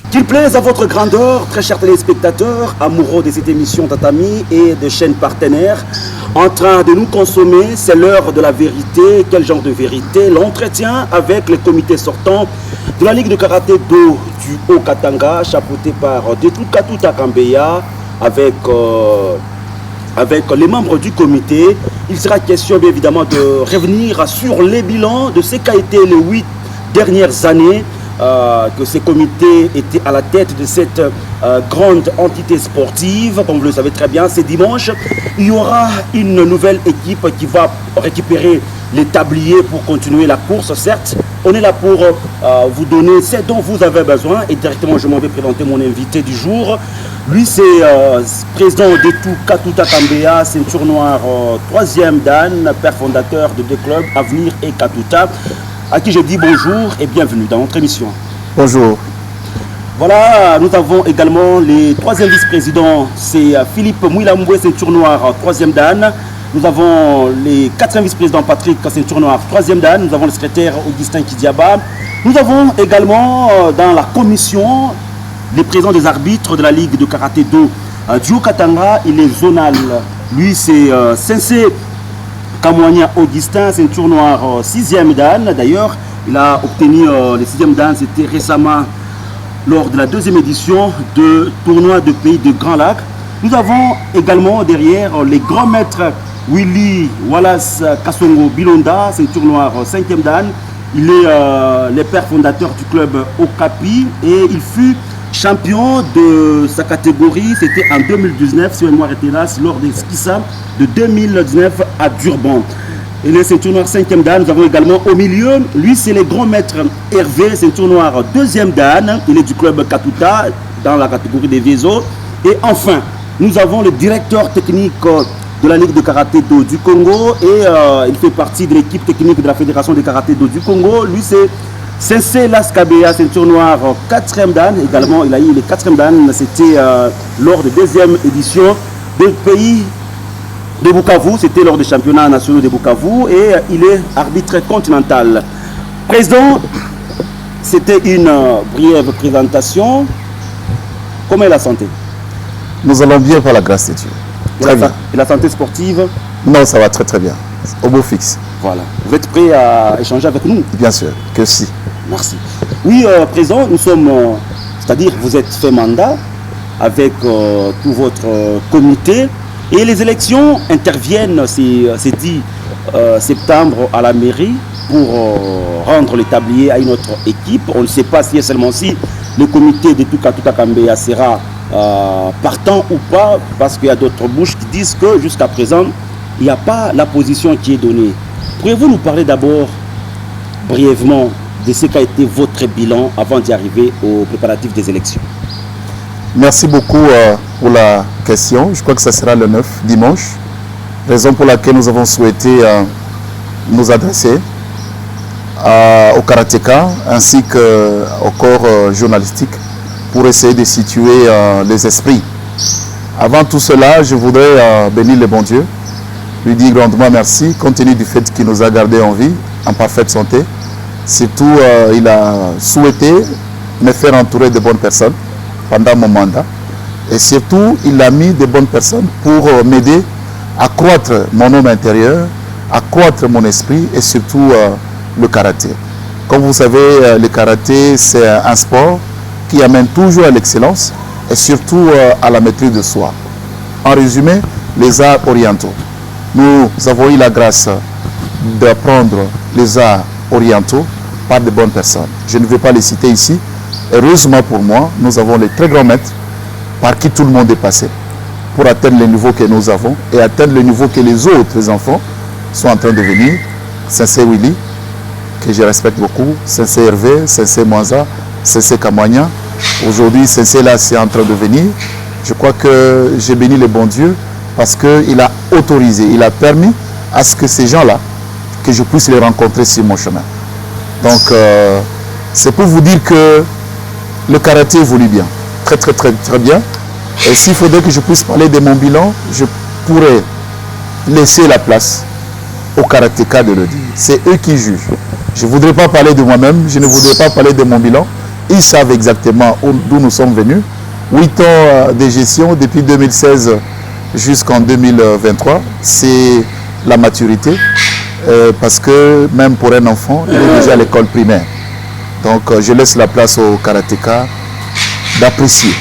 Qu'il plaise à votre grandeur, très chers téléspectateurs, amoureux de cette émission Tatami et de chaînes partenaires, en train de nous consommer, c'est l'heure de la vérité. Quel genre de vérité? L'entretien avec les comités sortants de la Ligue de Karaté Do du Haut-Katanga, chapeauté par Detu Katuta Kambeya, avec les membres du comité. Il sera question bien évidemment de revenir sur les bilans de ce qu'a été les 8 dernières années que ces comités étaient à la tête de cette grande entité sportive. Comme vous le savez très bien, c'est dimanche. Il y aura une nouvelle équipe qui va récupérer les tabliers pour continuer la course. Certes, on est là pour vous donner ce dont vous avez besoin. Et directement, je m'en vais présenter mon invité du jour. Lui, c'est président Detu Katuta Kambeya, ceinture noire, 3e Dan, père fondateur de deux clubs, Avenir et Katuta, à qui je dis bonjour et bienvenue dans notre émission. Bonjour. Voilà, nous avons également les 3e vice-présidents, c'est Philippe Mouilamboué, ceinture noire, 3e Dan. Nous avons les 4e vice-présidents, Patrick, ceinture noire, 3e Dan. Nous avons le secrétaire Augustin Kidiaba. Nous avons également dans la commission les présidents des arbitres de la Ligue de Karaté Do du Haut-Katanga. Il est zonal. Lui, c'est Sensei Kamwanya Augustin, ceinture noire, 6e Dan. D'ailleurs, il a obtenu le 6e Dan, c'était récemment lors de la 2e édition de tournoi de pays de Grand Lac. Nous avons également derrière les grands maîtres Willy Wallace Kassongo Bilonda, ceinture noire, 5e Dan. Il est le père fondateur du club Okapi et il fut champion de sa catégorie, c'était en 2019, si mémoire était là, lors des Skissa de 2019 à Durban. Et les ceintures noires 5e Dan, nous avons également au milieu, lui c'est le grand maître Hervé, ceinture noire 2e Dan, il est du club Katuta dans la catégorie des Viesos. Et enfin, nous avons le directeur technique de la Ligue de Karaté Do du Congo et il fait partie de l'équipe technique de la Fédération de Karaté Do du Congo. Lui c'est Sensei Laskabeya, ceinture noire, 4e Dan. Également, il a eu les 4e Dan. C'était lors de 2e édition du pays de Bukavu. C'était lors des championnats nationaux de Bukavu. Et il est arbitre continental. Président, c'était une brève présentation. Comment est la santé? Nous allons bien par la grâce de Dieu. Très bien. Et la santé sportive? Non, ça va très très bien. Au beau fixe. Voilà. Vous êtes prêt à échanger avec nous? Bien sûr, que si. Merci. Oui, président, nous sommes, c'est-à-dire vous êtes fait mandat avec tout votre comité et les élections interviennent, c'est dit, septembre à la mairie pour rendre les tabliers à une autre équipe. On ne sait pas si seulement si le comité de Katuta Kambeya sera partant ou pas, parce qu'il y a d'autres bouches qui disent que jusqu'à présent, il n'y a pas la position qui est donnée. Pourriez-vous nous parler d'abord brièvement de ce qu'a été votre bilan avant d'y arriver aux préparatifs des élections? Merci beaucoup pour la question. Je crois que ça sera le 9 dimanche. Raison pour laquelle nous avons souhaité nous adresser au karatéka ainsi qu'au corps journalistique pour essayer de situer les esprits. Avant tout cela, je voudrais bénir le bon Dieu, lui dire grandement merci, compte tenu du fait qu'il nous a gardés en vie, en parfaite santé. Surtout, il a souhaité me faire entourer de bonnes personnes pendant mon mandat. Et surtout, il a mis de bonnes personnes pour m'aider à croître mon homme intérieur, à croître mon esprit et surtout le karaté. Comme vous savez, le karaté, c'est un sport qui amène toujours à l'excellence et surtout à la maîtrise de soi. En résumé, les arts orientaux. Nous avons eu la grâce d'apprendre les arts orientaux par de bonnes personnes. Je ne vais pas les citer ici. Heureusement pour moi, nous avons les très grands maîtres par qui tout le monde est passé pour atteindre le niveau que nous avons et atteindre le niveau que les autres enfants sont en train de venir. Sensei Willy, que je respecte beaucoup, Sensei Hervé, Sensei Mwanza, Sensei Kamwanya. Aujourd'hui, Sensei là, c'est en train de venir. Je crois que j'ai béni le bon Dieu parce qu'il a autorisé, il a permis à ce que ces gens-là, que je puisse les rencontrer sur mon chemin. Donc, c'est pour vous dire que le karaté évolue bien, très très très très bien. Et s'il faudrait que je puisse parler de mon bilan, je pourrais laisser la place aux karatékas de le dire. C'est eux qui jugent. Je ne voudrais pas parler de moi-même, je ne voudrais pas parler de mon bilan, ils savent exactement d'où nous sommes venus. 8 ans de gestion depuis 2016 jusqu'en 2023, c'est la maturité. Parce que même pour un enfant, il est déjà à l'école primaire. Donc je laisse la place au karatéka d'apprécier.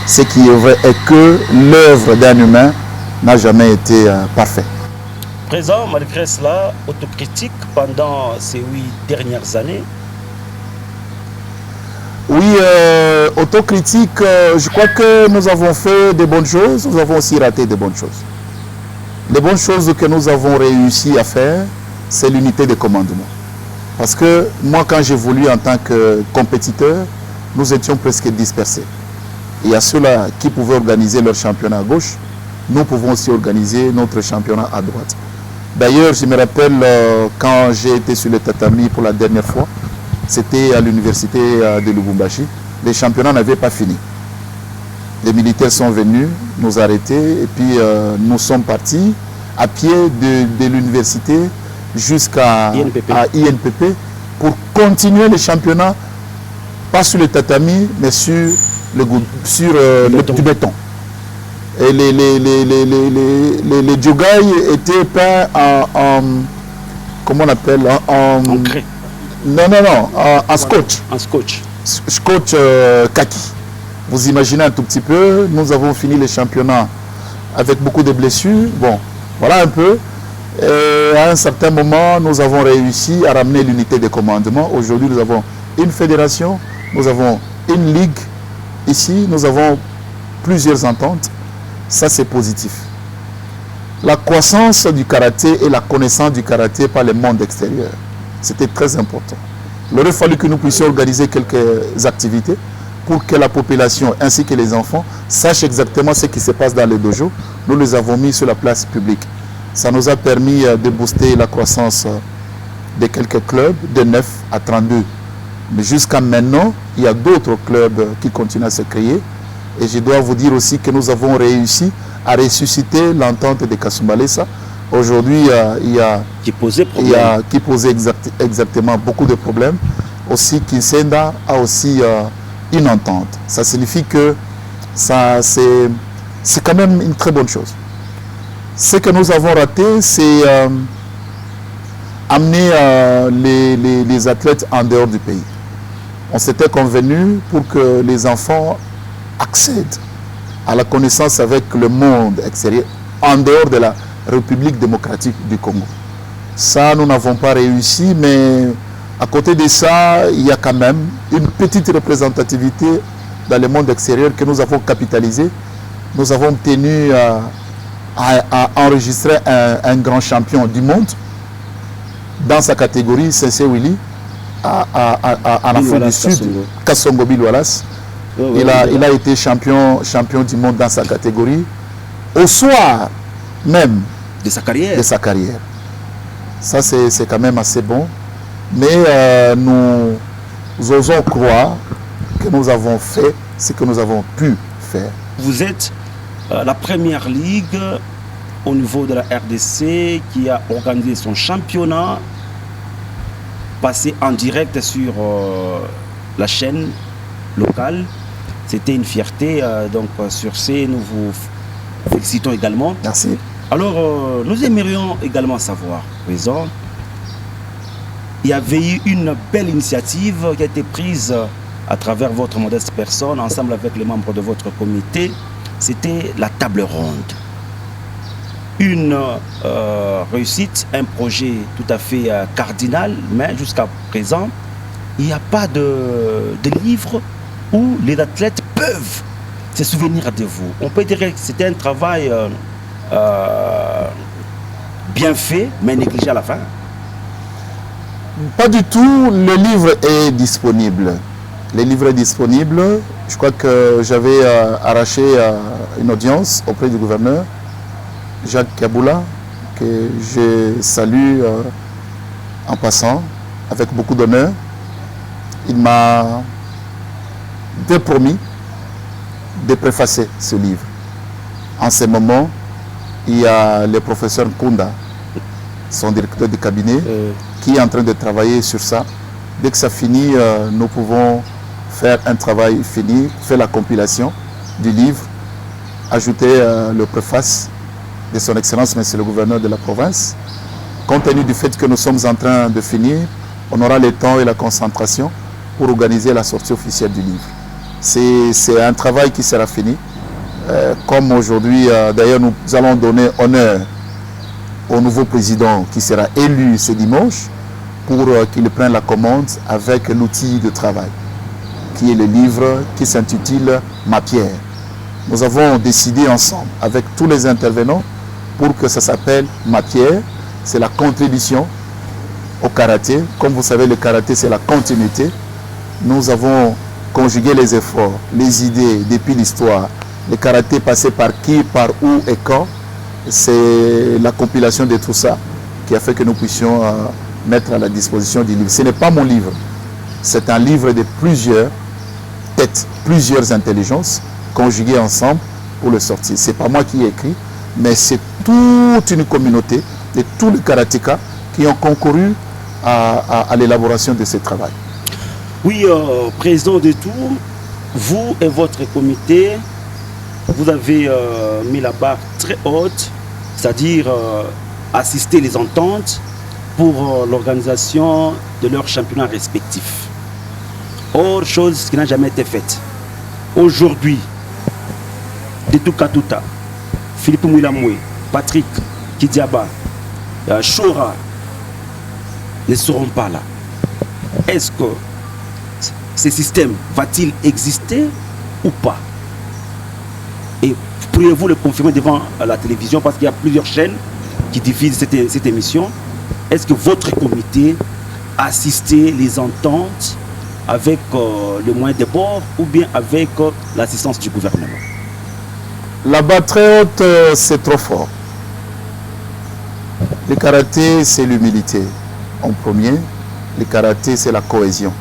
Ce qui est vrai est que l'œuvre d'un humain n'a jamais été parfaite. Présent, malgré cela, autocritique pendant ces 8 dernières années. Oui, autocritique, je crois que nous avons fait de bonnes choses, nous avons aussi raté de bonnes choses. Les bonnes choses que nous avons réussi à faire, c'est l'unité de commandement. Parce que moi, quand j'évolue en tant que compétiteur, nous étions presque dispersés. Et à ceux-là qui pouvaient organiser leur championnat à gauche, nous pouvons aussi organiser notre championnat à droite. D'ailleurs, je me rappelle quand j'ai été sur le tatami pour la dernière fois, c'était à l'université de Lubumbashi, les championnats n'avaient pas fini. Les militaires sont venus nous arrêter et puis nous sommes partis à pied de l'université jusqu'à INPP pour continuer le championnat, pas sur le tatami, mais sur du béton. Et les jogai étaient peints en comment on appelle, en craie. Non, en scotch. En scotch. Scotch kaki. Vous imaginez un tout petit peu, nous avons fini les championnats avec beaucoup de blessures. Bon, voilà un peu. Et à un certain moment, nous avons réussi à ramener l'unité de commandement. Aujourd'hui, nous avons une fédération, nous avons une ligue. Ici, nous avons plusieurs ententes. Ça, c'est positif. La croissance du karaté et la connaissance du karaté par le monde extérieur, c'était très important. Il aurait fallu que nous puissions organiser quelques activités pour que la population ainsi que les enfants sachent exactement ce qui se passe dans les dojos. Nous les avons mis sur la place publique. Ça nous a permis de booster la croissance de quelques clubs, de 9 à 32. Mais jusqu'à maintenant, il y a d'autres clubs qui continuent à se créer. Et je dois vous dire aussi que nous avons réussi à ressusciter l'entente de Kasumbalesa. Aujourd'hui, il y a qui posait exactement beaucoup de problèmes. Aussi, Kinsenda a aussi une entente. Ça signifie que c'est quand même une très bonne chose. Ce que nous avons raté, c'est amener les athlètes en dehors du pays. On s'était convenu pour que les enfants accèdent à la connaissance avec le monde extérieur en dehors de la République démocratique du Congo. Ça, nous n'avons pas réussi, mais à côté de ça, il y a quand même une petite représentativité dans le monde extérieur que nous avons capitalisé. Nous avons tenu à enregistrer un grand champion du monde dans sa catégorie, Sensei Willy, en Afrique du Sud, Kassongo Bill Wallace. Il a été champion du monde dans sa catégorie au soir même de sa carrière. Ça, c'est quand même assez bon. Mais nous osons croire que nous avons fait ce que nous avons pu faire. Vous êtes la première ligue au niveau de la RDC qui a organisé son championnat, passé en direct sur la chaîne locale. C'était une fierté, donc sur ce, nous vous félicitons également. Merci. Alors, nous aimerions également savoir, Président, il y avait eu une belle initiative qui a été prise à travers votre modeste personne, ensemble avec les membres de votre comité. C'était la table ronde. Une réussite, un projet tout à fait cardinal, mais jusqu'à présent, il n'y a pas de livre où les athlètes peuvent se souvenir de vous. On peut dire que c'était un travail bien fait, mais négligé à la fin. Pas du tout. Le livre est disponible. Le livre est disponible. Je crois que j'avais arraché une audience auprès du gouverneur, Jacques Kaboula, que je salue en passant, avec beaucoup d'honneur. Il m'a promis de préfacer ce livre. En ce moment, il y a le professeur Nkunda, son directeur de cabinet, qui est en train de travailler sur ça. Dès que ça finit, nous pouvons faire un travail fini, faire la compilation du livre, ajouter le préface de son Excellence, Monsieur le gouverneur de la province. Compte tenu du fait que nous sommes en train de finir, on aura le temps et la concentration pour organiser la sortie officielle du livre. C'est un travail qui sera fini. Comme aujourd'hui, d'ailleurs, nous allons donner honneur au nouveau président qui sera élu ce dimanche pour qu'il prenne la commande avec l'outil de travail, qui est le livre qui s'intitule « Ma pierre ». Nous avons décidé ensemble, avec tous les intervenants, pour que ça s'appelle « Ma pierre ». C'est la contribution au karaté. Comme vous savez, le karaté, c'est la continuité. Nous avons conjugué les efforts, les idées depuis l'histoire. Le karaté passé par qui, par où et quand. C'est la compilation de tout ça qui a fait que nous puissions mettre à la disposition du livre. Ce n'est pas mon livre. C'est un livre de plusieurs têtes, plusieurs intelligences conjuguées ensemble pour le sortir. Ce n'est pas moi qui ai écrit, mais c'est toute une communauté de tous les karatékas qui ont concouru à l'élaboration de ce travail. Oui, président de tout, vous et votre comité, vous avez mis la barre très haute, c'est-à-dire assister les ententes pour l'organisation de leurs championnats respectifs. Autre chose qui n'a jamais été faite. Aujourd'hui, de tout Katuta, Philippe Mouilamoué, Patrick Kidiaba, Chora ne seront pas là. Est-ce que ce système va-t-il exister ou pas? Et pourriez-vous le confirmer devant la télévision, parce qu'il y a plusieurs chaînes qui diffusent cette émission. Est-ce que votre comité a assisté les ententes avec le moyen de bord ou bien avec l'assistance du gouvernement? Là-bas, très haute, c'est trop fort. Le karaté, c'est l'humilité. En premier, le karaté, c'est la cohésion.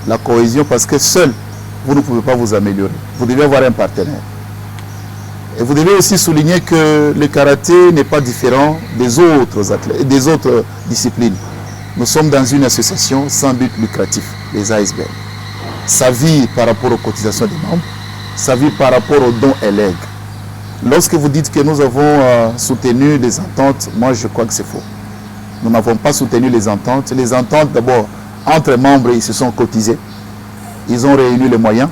La cohésion, parce que seul, vous ne pouvez pas vous améliorer. Vous devez avoir un partenaire. Et vous devez aussi souligner que le karaté n'est pas différent des autres athlètes, des autres disciplines. Nous sommes dans une association sans but lucratif, les ASBL. Ça vit par rapport aux cotisations des membres, ça vit par rapport aux dons et legs. Lorsque vous dites que nous avons soutenu les ententes, moi je crois que c'est faux. Nous n'avons pas soutenu les ententes. Les ententes, d'abord, entre membres, ils se sont cotisés. Ils ont réuni les moyens.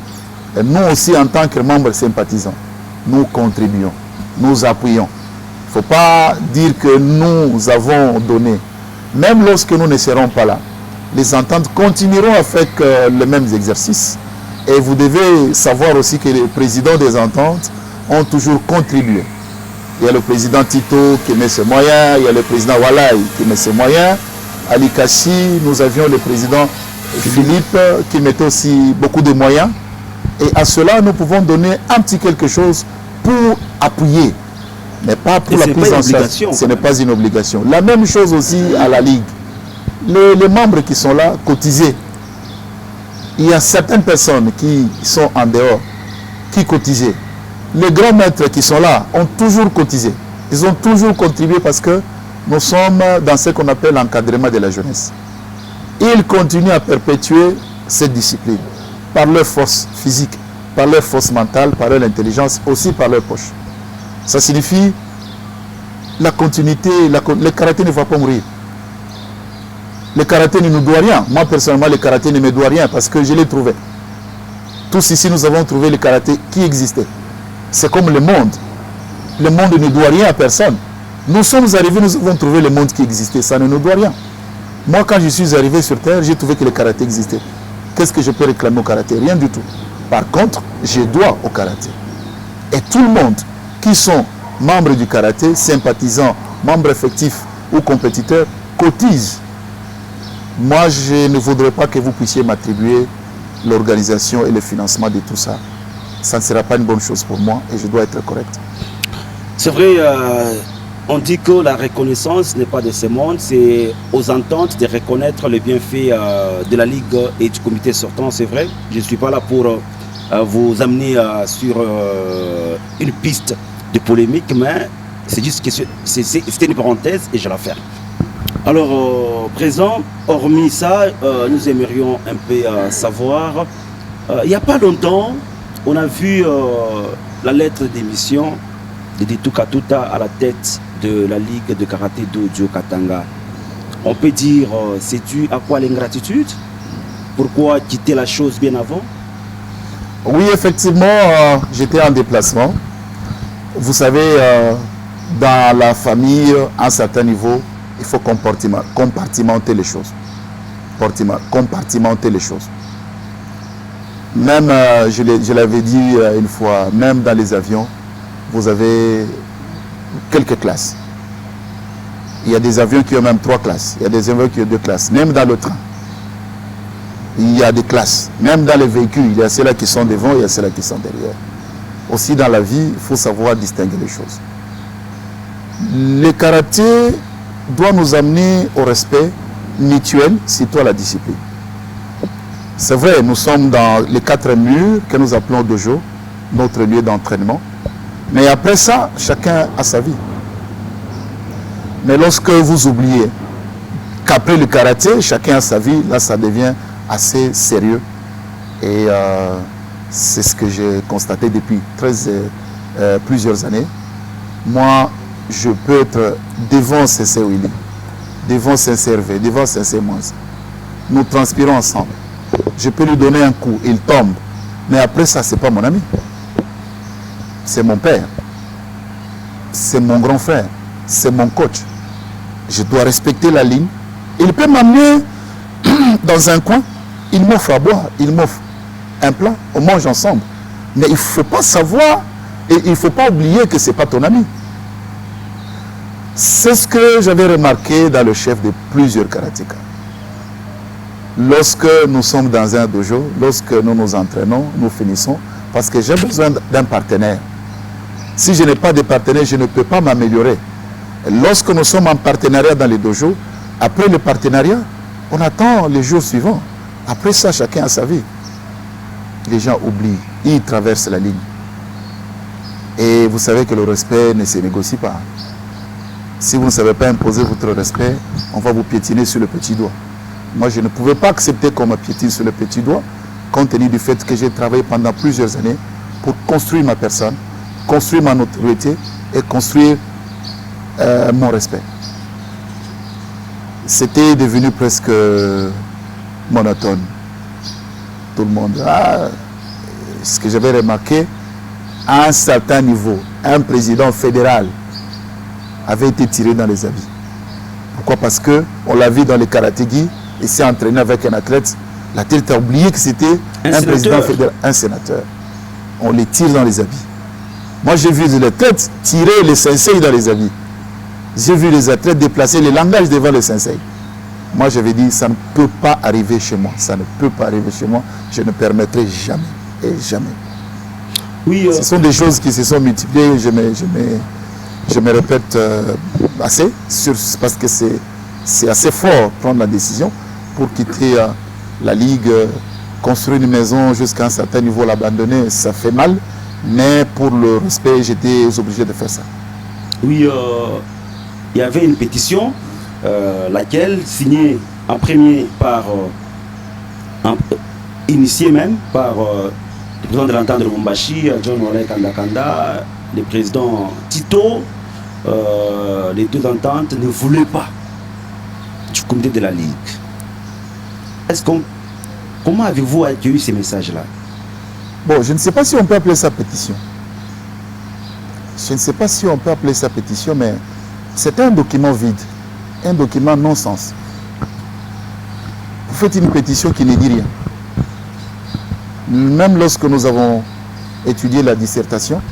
Et nous aussi, en tant que membres sympathisants, nous contribuons, nous appuyons. Il ne faut pas dire que nous avons donné. Même lorsque nous ne serons pas là, les ententes continueront avec les mêmes exercices. Et vous devez savoir aussi que les présidents des ententes ont toujours contribué. Il y a le président Tito qui met ses moyens, il y a le président Walaï qui met ses moyens. À l'Ikashi, nous avions le président Philippe qui mettait aussi beaucoup de moyens. Et à cela, nous pouvons donner un petit quelque chose pour appuyer, mais pas pour la prise en charge. Ce n'est pas une obligation. La même chose aussi à la Ligue. Les membres qui sont là, cotisés. Il y a certaines personnes qui sont en dehors, qui cotisaient. Les grands maîtres qui sont là ont toujours cotisé. Ils ont toujours contribué parce que nous sommes dans ce qu'on appelle l'encadrement de la jeunesse. Ils continuent à perpétuer cette discipline par leur force physique, par leur force mentale, par leur intelligence, aussi par leur poche. Ça signifie la continuité, le karaté ne va pas mourir. Le karaté ne nous doit rien. Moi, personnellement, le karaté ne me doit rien parce que je l'ai trouvé. Tous ici, nous avons trouvé le karaté qui existait. C'est comme le monde. Le monde ne doit rien à personne. Nous sommes arrivés, nous avons trouvé le monde qui existait. Ça ne nous doit rien. Moi, quand je suis arrivé sur Terre, j'ai trouvé que le karaté existait. Qu'est-ce que je peux réclamer au karaté? Rien du tout. Par contre, je dois au karaté. Et tout le monde qui sont membres du karaté, sympathisants, membres effectifs ou compétiteurs, cotisent. Moi, je ne voudrais pas que vous puissiez m'attribuer l'organisation et le financement de tout ça. Ça ne sera pas une bonne chose pour moi et je dois être correct. C'est vrai, on dit que la reconnaissance n'est pas de ce monde, c'est aux ententes de reconnaître le bienfait de la Ligue et du comité sortant, c'est vrai. Je ne suis pas là pour vous amener sur une piste de polémique, mais c'est juste que c'était une parenthèse et je la ferme. Alors, présent, hormis ça, nous aimerions un peu savoir Il n'y a pas longtemps, on a vu la lettre d'émission de Ditu Katuta à la tête de la Ligue de Karaté d'Odio Katanga. On peut dire, c'est dû à quoi l'ingratitude? Pourquoi quitter la chose bien avant? Oui, effectivement, j'étais en déplacement. Vous savez, dans la famille, à un certain niveau, il faut compartimenter les choses. Compartimenter les choses. Même, je l'avais dit une fois, même dans les avions, vous avez quelques classes. Il y a des avions qui ont même 3 classes. Il y a des avions qui ont 2 classes. Même dans le train, il y a des classes. Même dans les véhicules, il y a ceux-là qui sont devant, il y a ceux-là qui sont derrière. Aussi dans la vie, il faut savoir distinguer les choses. Le karaté doit nous amener au respect mutuel, surtout à la discipline. C'est vrai, nous sommes dans les 4 murs que nous appelons dojo, notre lieu d'entraînement. Mais après ça, chacun a sa vie. Mais lorsque vous oubliez qu'après le karaté, chacun a sa vie, là ça devient assez sérieux. Et c'est ce que j'ai constaté depuis plusieurs années. Moi, je peux être devant Sensei Willy, devant Sensei Hervé, devant Sensei Moise. Nous transpirons ensemble. Je peux lui donner un coup, il tombe. Mais après ça, ce n'est pas mon ami. C'est mon père. C'est mon grand frère. C'est mon coach. Je dois respecter la ligne. Il peut m'amener dans un coin. Il m'offre à boire. Il m'offre un plat. On mange ensemble. Mais il ne faut pas savoir et il ne faut pas oublier que ce n'est pas ton ami. C'est ce que j'avais remarqué dans le chef de plusieurs karatékas. Lorsque nous sommes dans un dojo, lorsque nous nous entraînons, nous finissons, parce que j'ai besoin d'un partenaire. Si je n'ai pas de partenaire, je ne peux pas m'améliorer. Lorsque nous sommes en partenariat dans les dojos, après le partenariat, on attend les jours suivants. Après ça, chacun a sa vie. Les gens oublient, ils traversent la ligne. Et vous savez que le respect ne se négocie pas. Si vous ne savez pas imposer votre respect, on va vous piétiner sur le petit doigt. Moi, je ne pouvais pas accepter qu'on me piétine sur le petit doigt, compte tenu du fait que j'ai travaillé pendant plusieurs années pour construire ma personne, construire ma notoriété et construire mon respect. C'était devenu presque monotone. Tout le monde. Ce que j'avais remarqué, à un certain niveau, un président fédéral avait été tiré dans les habits. Pourquoi? Parce qu'on l'a vu dans les karatégi, il s'est entraîné avec un athlète. L'athlète a oublié que c'était un président fédéral, un sénateur. On les tire dans les habits. Moi, j'ai vu les athlètes tirer les sensei dans les habits. J'ai vu les athlètes déplacer les langages devant les sensei. Moi, j'avais dit, ça ne peut pas arriver chez moi. Ça ne peut pas arriver chez moi. Je ne permettrai jamais. Et jamais. Oui, ce sont des choses qui se sont multipliées. Je me répète assez, parce que c'est assez fort prendre la décision pour quitter la Ligue, construire une maison jusqu'à un certain niveau, l'abandonner, ça fait mal. Mais pour le respect, j'étais obligé de faire ça. Oui, il y avait une pétition, laquelle, signée en premier par, initiée même par le président de l'entente de Lubumbashi, John Olay Kandakanda, le président Tito. Les deux ententes ne voulaient pas du comité de la Ligue. Comment avez-vous accueilli ces messages-là? Bon, je ne sais pas si on peut appeler ça pétition. Je ne sais pas si on peut appeler ça pétition, mais c'est un document vide, un document non-sens. Vous faites une pétition qui ne dit rien. Même lorsque nous avons étudié la dissertation,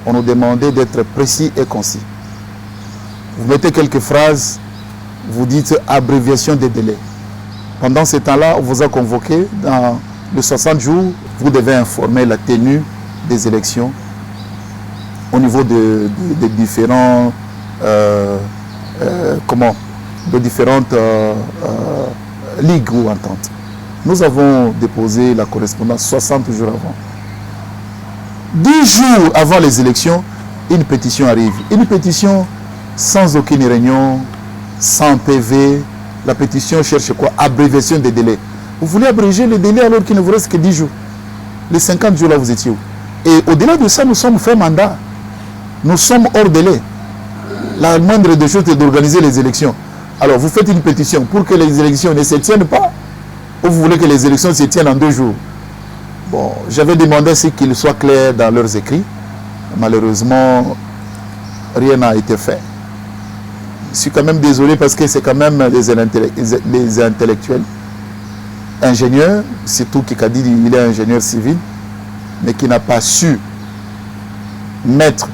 on nous demandait d'être précis et concis. Vous mettez quelques phrases, vous dites abréviation des délais. Pendant ce temps-là, on vous a convoqué dans les 60 jours, vous devez informer la tenue des élections au niveau des différents de différentes ligues ou ententes. Nous avons déposé la correspondance 60 jours avant. 10 jours avant les élections, une pétition arrive. Une pétition sans aucune réunion, sans PV. La pétition cherche quoi? Abréviation des délais. Vous voulez abréger les délais alors qu'il ne vous reste que 10 jours. Les 50 jours là, vous étiez où? Et au-delà de ça, nous sommes fait mandat. Nous sommes hors délai. La moindre des choses est d'organiser les élections. Alors, vous faites une pétition pour que les élections ne se tiennent pas, ou vous voulez que les élections se tiennent en 2 jours? Bon, j'avais demandé à ce qu'ils soient clairs dans leurs écrits. Malheureusement, rien n'a été fait. Je suis quand même désolé parce que c'est quand même les intellectuels. Ingénieur, c'est tout qui a dit qu'il est ingénieur civil, mais qui n'a pas su mettre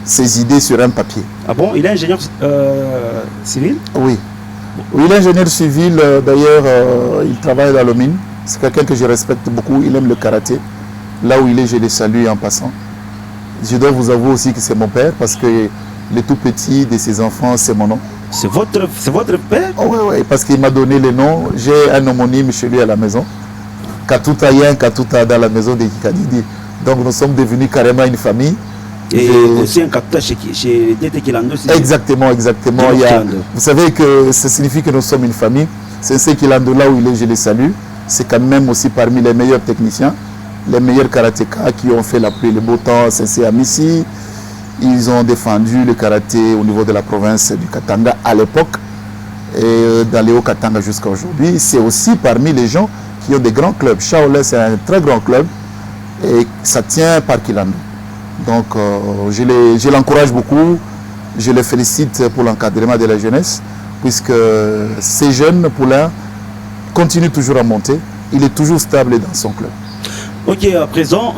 ses idées sur un papier. Ah bon, il est ingénieur civil? Oui. Oui, il est ingénieur civil, d'ailleurs, il travaille dans le mine. C'est quelqu'un que je respecte beaucoup, il aime le karaté. Là où il est, je le salue en passant. Je dois vous avouer aussi que c'est mon père, parce que le tout petit de ses enfants, c'est mon nom. C'est votre père? Oh, oui, parce qu'il m'a donné le nom. J'ai un homonyme chez lui à la maison. Katuta Yen, Katuta dans la maison de Kikadidi. Donc nous sommes devenus carrément une famille. Et aussi un Katuta chez Dete Kilando. Exactement. Vous savez que ça signifie que nous sommes une famille. C'est ce Kilando, là où il est, je les salue. C'est quand même aussi parmi les meilleurs techniciens, les meilleurs karatékas qui ont fait la pluie et le beau temps. C'est à Missi. Ils ont défendu le karaté au niveau de la province du Katanga à l'époque et dans les Hauts-Katanga jusqu'à aujourd'hui. C'est aussi parmi les gens qui ont des grands clubs. Shaolin, c'est un très grand club et ça tient par Kilando. Donc, je l'encourage beaucoup. Je le félicite pour l'encadrement de la jeunesse puisque ces jeunes poulains continuent toujours à monter. Il est toujours stable dans son club. Ok, à présent,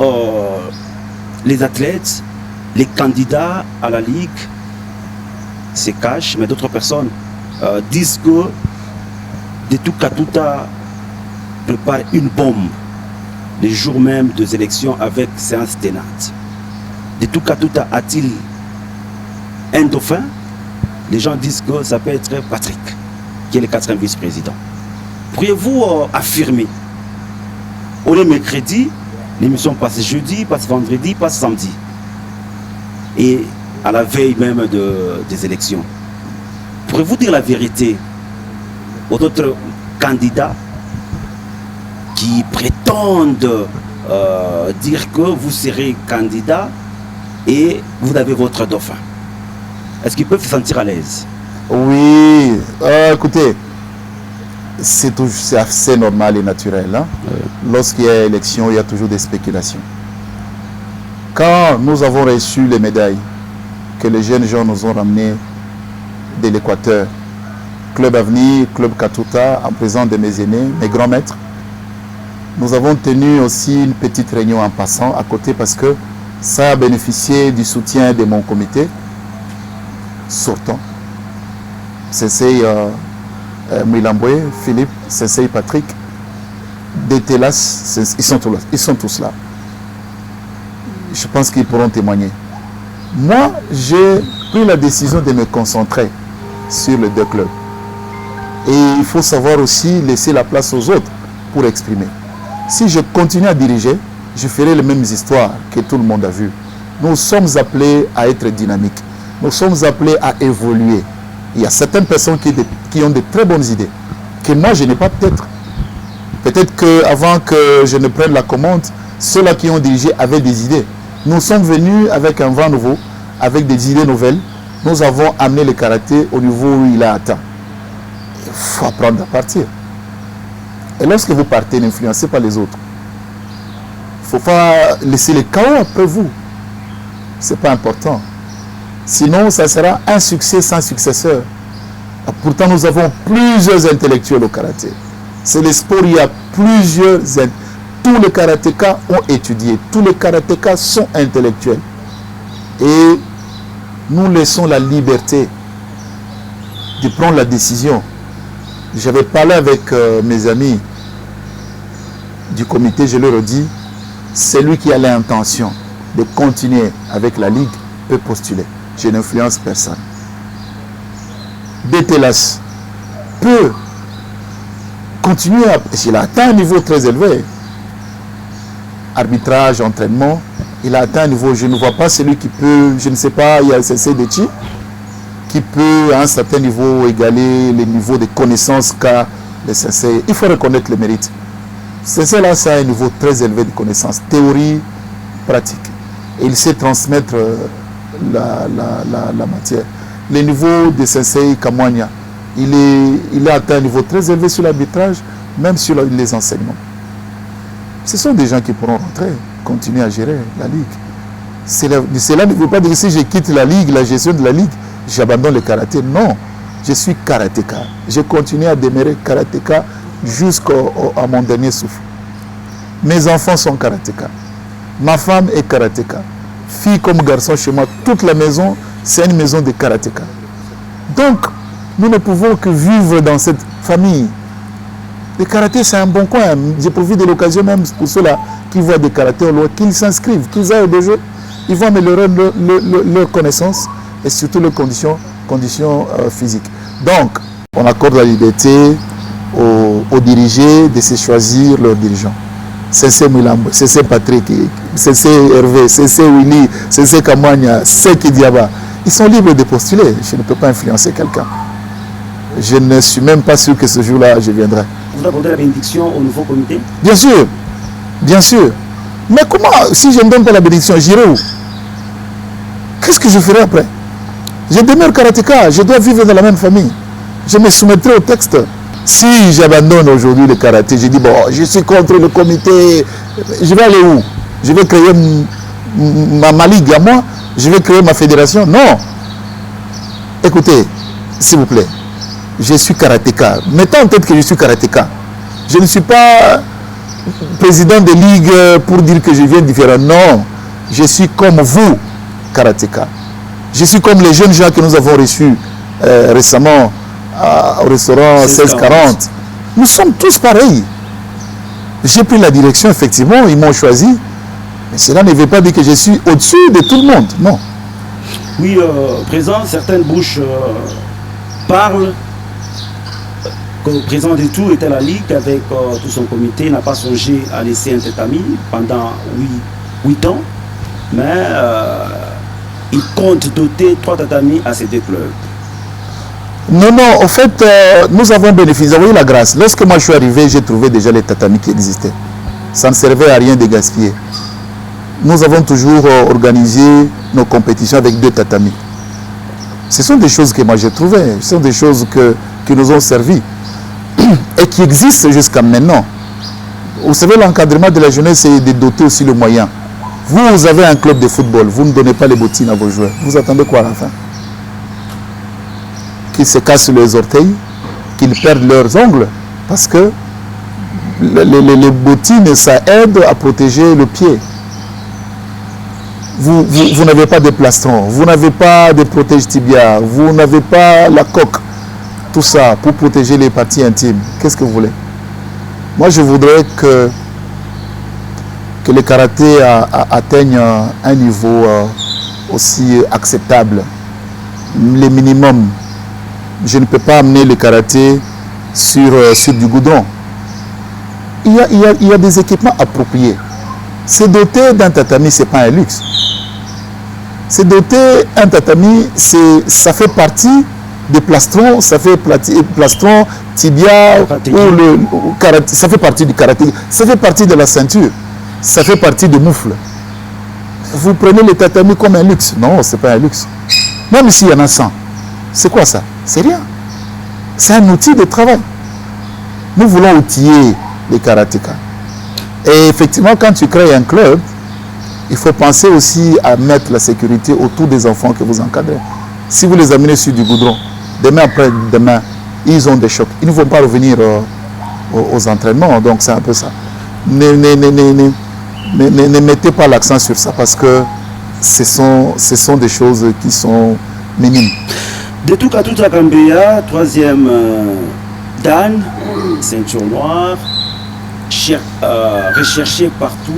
les athlètes, les candidats à la Ligue se cachent, mais d'autres personnes disent que Detu Katuta prépare une bombe les jours même des élections avec séance tenante. Detu Katuta a-t-il un dauphin? Les gens disent que ça peut être Patrick, qui est le 4e vice-président. Pourriez-vous affirmer? On est mercredi, l'émission passe jeudi, passe vendredi, passe samedi. Et à la veille même des élections. Pourriez-vous dire la vérité aux autres candidats qui prétendent dire que vous serez candidat et vous avez votre dauphin? Est-ce qu'ils peuvent se sentir à l'aise? Oui, écoutez, c'est assez normal et naturel. Hein? Lorsqu'il y a élection, il y a toujours des spéculations. Quand nous avons reçu les médailles que les jeunes gens nous ont ramenées de l'Équateur, Club Avenir, Club Katuta, en présence de mes aînés, mes grands maîtres, nous avons tenu aussi une petite réunion en passant à côté parce que ça a bénéficié du soutien de mon comité sortant. Sensei Mouilamboué, Philippe, Sensei Patrick, Dételas, ils sont tous là. Je pense qu'ils pourront témoigner. Moi, j'ai pris la décision de me concentrer sur les 2 clubs. Et il faut savoir aussi laisser la place aux autres pour exprimer. Si je continue à diriger, je ferai les mêmes histoires que tout le monde a vues. Nous sommes appelés à être dynamiques. Nous sommes appelés à évoluer. Il y a certaines personnes qui ont de très bonnes idées, que moi je n'ai pas peut-être. Peut-être qu'avant que je ne prenne la commande, ceux-là qui ont dirigé avaient des idées. Nous sommes venus avec un vent nouveau, avec des idées nouvelles. Nous avons amené le karaté au niveau où il a atteint. Il faut apprendre à partir. Et lorsque vous partez, n'influencez pas les autres. Il ne faut pas laisser le chaos après vous. Ce n'est pas important. Sinon, ça sera un succès sans successeur. Pourtant, nous avons plusieurs intellectuels au karaté. C'est le sport, il y a plusieurs. Tous les karatékas ont étudié. Tous les karatékas sont intellectuels. Et nous laissons la liberté de prendre la décision. J'avais parlé avec mes amis du comité, je leur ai dit, celui qui a l'intention de continuer avec la Ligue peut postuler. Je n'influence personne. Dételas peut continuer à... Il a atteint un niveau très élevé. Arbitrage, entraînement, il a atteint un niveau... Je ne vois pas celui qui peut... Je ne sais pas, il y a Sensei Dechi qui peut à un certain niveau égaler les niveaux de connaissances qu'a le Sensei. Il faut reconnaître le mérite. Cela, ça a un niveau très élevé de connaissances, théorie, pratique. Et il sait transmettre la matière. Le niveau de Sensei Kamwanya, il a atteint un niveau très élevé sur l'arbitrage, même sur les enseignements. Ce sont des gens qui pourront rentrer, continuer à gérer la ligue. Cela ne veut pas dire que si je quitte la ligue, la gestion de la ligue, j'abandonne le karaté. Non, je suis karatéka. Je continue à demeurer karatéka jusqu'à mon dernier souffle. Mes enfants sont karatéka. Ma femme est karatéka. Fille comme garçon chez moi, toute la maison, c'est une maison de karatéka. Donc, nous ne pouvons que vivre dans cette famille. Le karaté, c'est un bon coin. J'ai profité de l'occasion même pour ceux-là qui voient des karatés au loin, qu'ils s'inscrivent, qu'ils aillent au dojo. Ils vont améliorer leurs connaissances et surtout leurs conditions physiques. Donc, on accorde la liberté aux dirigés de se choisir leurs dirigeants. Sensei Mwilambo, Sensei Patrick, Sensei Hervé, Sensei Willy, Sensei Kamwanya, Seki Diaba. Ils sont libres de postuler. Je ne peux pas influencer quelqu'un. Je ne suis même pas sûr que ce jour-là, je viendrai. Vous accordez la bénédiction au nouveau comité? Bien sûr, bien sûr. Mais comment, si je ne donne pas la bénédiction, j'irai où? Qu'est-ce que je ferai après? Je demeure karatéka, je dois vivre dans la même famille. Je me soumettrai au texte. Si j'abandonne aujourd'hui le karaté, je dis bon, je suis contre le comité, je vais aller où? Je vais créer ma ligue à moi? Je vais créer ma fédération? Non. Écoutez, s'il vous plaît, je suis karatéka. Mettez en tête que je suis karatéka. Je ne suis pas président de ligue pour dire que je viens différent. Non, je suis comme vous, karatéka. Je suis comme les jeunes gens que nous avons reçus récemment au restaurant 1640. Nous sommes tous pareils. J'ai pris la direction, effectivement, ils m'ont choisi. Mais cela ne veut pas dire que je suis au-dessus de tout le monde. Non. Oui, président, certaines bouches parlent que le président de tout était à la Ligue avec tout son comité, n'a pas songé à laisser un tatami pendant 8 ans, mais il compte doter 3 tatamis à ces 2 clubs. Non, non, en fait, nous avons bénéficié, vous voyez la grâce. Lorsque moi je suis arrivé, j'ai trouvé déjà les tatamis qui existaient. Ça ne servait à rien de gaspiller. Nous avons toujours organisé nos compétitions avec 2 tatamis. Ce sont des choses que moi j'ai trouvées, ce sont des choses qui nous ont servi et qui existent jusqu'à maintenant. Vous savez, l'encadrement de la jeunesse, c'est de doter aussi le moyen. Vous avez un club de football, vous ne donnez pas les bottines à vos joueurs. Vous attendez quoi à la fin? Qu'ils se cassent les orteils, qu'ils perdent leurs ongles, parce que les bottines, ça aide à protéger le pied. Vous n'avez pas de plastron, vous n'avez pas de protège tibia, vous n'avez pas la coque, tout ça pour protéger les parties intimes. Qu'est-ce que vous voulez? Moi, je voudrais que le karaté atteigne un niveau aussi acceptable, le minimum. Je ne peux pas amener le karaté sur du goudron. Il y a des équipements appropriés. Se doter d'un tatami, ce n'est pas un luxe. Se doter un tatami, ça fait partie des plastrons, ça fait plastron, tibia, ou karaté, ça fait partie du karaté, ça fait partie de la ceinture, ça fait partie du moufle. Vous prenez le tatami comme un luxe. Non, ce n'est pas un luxe. Même s'il y en a 100. C'est quoi ça? C'est rien. C'est un outil de travail. Nous voulons outiller les karatékas. Et effectivement, quand tu crées un club, il faut penser aussi à mettre la sécurité autour des enfants que vous encadrez. Si vous les amenez sur du goudron, demain après-demain, ils ont des chocs. Ils ne vont pas revenir aux entraînements. Donc c'est un peu ça. Ne mettez pas l'accent sur ça parce que ce sont des choses qui sont minimes. De tout à tout à Gambia, 3e Dan, ceinture noire, recherché partout,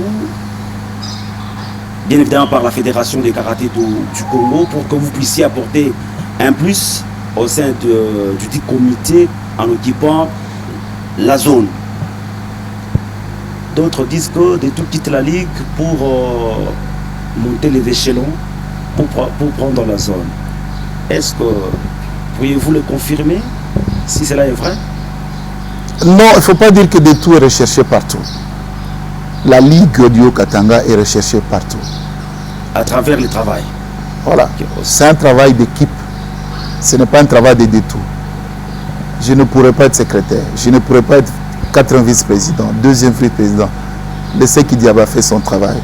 bien évidemment par la Fédération des karaté du Congo, pour que vous puissiez apporter un plus au sein du dit comité en occupant la zone. D'autres disent que de tout quitte la ligue pour monter les échelons, pour prendre la zone. Est-ce que pourriez-vous le confirmer, si cela est vrai? Non, il ne faut pas dire que de tout est recherché partout. La Ligue du Haut-Katanga est recherchée partout. À travers le travail. Voilà. C'est un travail d'équipe. Ce n'est pas un travail de détour. Je ne pourrais pas être secrétaire. Je ne pourrais pas être 4e vice-président, 2e vice-président. Le Seki Diaba a fait son travail.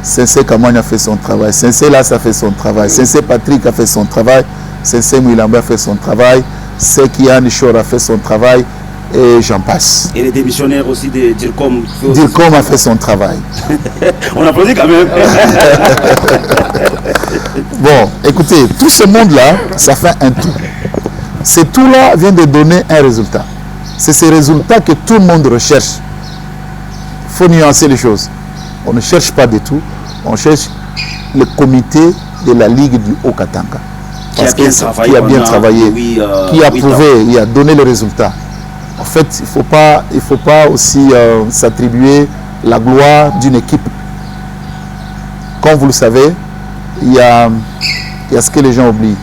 Sensei Kamani a fait son travail. Sensei Las a fait son travail. Sensei Patrick a fait son travail. Sensei Mouilamba a fait son travail. Seki Anishor a fait son travail. Et j'en passe. Et les démissionnaires aussi de DIRCOM. DIRCOM a fait son travail. On applaudit quand même. Bon, écoutez, tout ce monde-là, ça fait un tout. Ce tout-là vient de donner un résultat. C'est ce résultat que tout le monde recherche. Il faut nuancer les choses. On ne cherche pas de tout. On cherche le comité de la Ligue du Haut-Katanga. Qui a bien travaillé, qui a prouvé, il a donné le résultat. En fait, il faut pas aussi s'attribuer la gloire d'une équipe. Comme vous le savez, il y a ce que les gens oublient.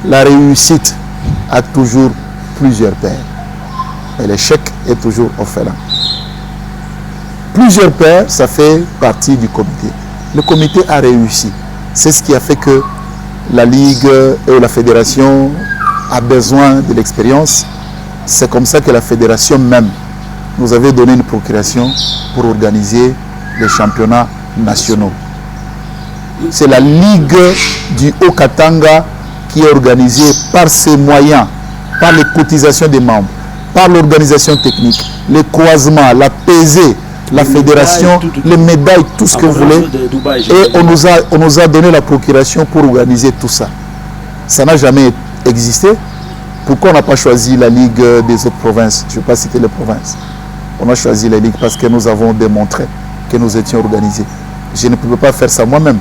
La réussite a toujours plusieurs pères. Et l'échec est toujours orphelin. Plusieurs pères, ça fait partie du comité. Le comité a réussi. C'est ce qui a fait que la Ligue et la Fédération a besoin de l'expérience. C'est comme ça que la Fédération même nous avait donné une procuration pour organiser les championnats nationaux. C'est la Ligue du Haut-Katanga qui est organisée par ses moyens, par les cotisations des membres, par l'organisation technique, les croisements, la pesée, la fédération, les médailles, tout ce que vous voulez. Et on nous a donné la procuration pour organiser tout ça. Ça n'a jamais existé. Pourquoi on n'a pas choisi la Ligue des autres provinces? Je ne vais pas citer les provinces. On a choisi la Ligue parce que nous avons démontré que nous étions organisés. Je ne pouvais pas faire ça moi-même.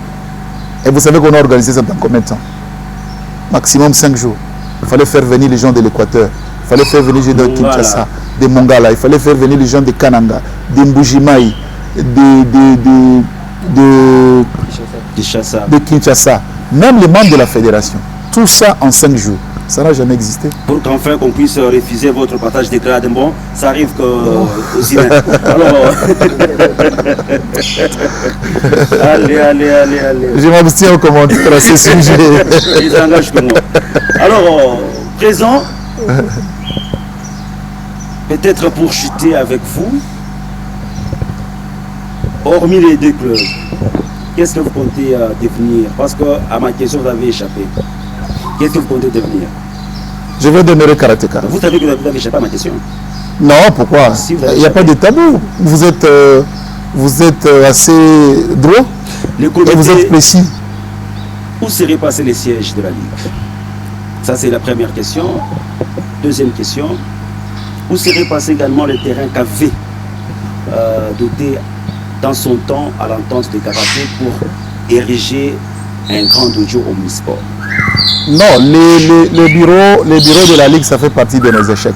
Et vous savez qu'on a organisé ça dans combien de temps? Maximum 5 jours. Il fallait faire venir les gens de l'Équateur. Il fallait faire venir les gens de Kinshasa, de Mongala. Il fallait faire venir les gens de Kananga, de Mbujimaï, de Kinshasa. Même les membres de la fédération. Tout ça en 5 jours. Ça n'a jamais existé. Pour qu'enfin qu'on puisse refuser votre partage des grades, bon, ça arrive aussi. Alors, allez. Je m'abstiens au commentaire à ce sujet. Ils engagent que moi. Alors, présent, peut-être pour chuter avec vous, hormis les 2 clubs, qu'est-ce que vous comptez devenir? Parce qu'à ma question, vous avez échappé. Qu'est-ce que vous comptez devenir? Je vais demeurer karatéka. Vous savez que vous avez échappé à ma question. Non, pourquoi? Si il n'y a pas de tabou. Vous êtes assez droit et vous êtes précis. Où seraient passés les sièges de la Ligue? Ça, c'est la première question. Deuxième question. Où seraient passés également les terrains qu'avait doté dans son temps à l'entente de karaté pour ériger un grand dojo au Omnisport? Non, les bureaux de la Ligue, ça fait partie de nos échecs.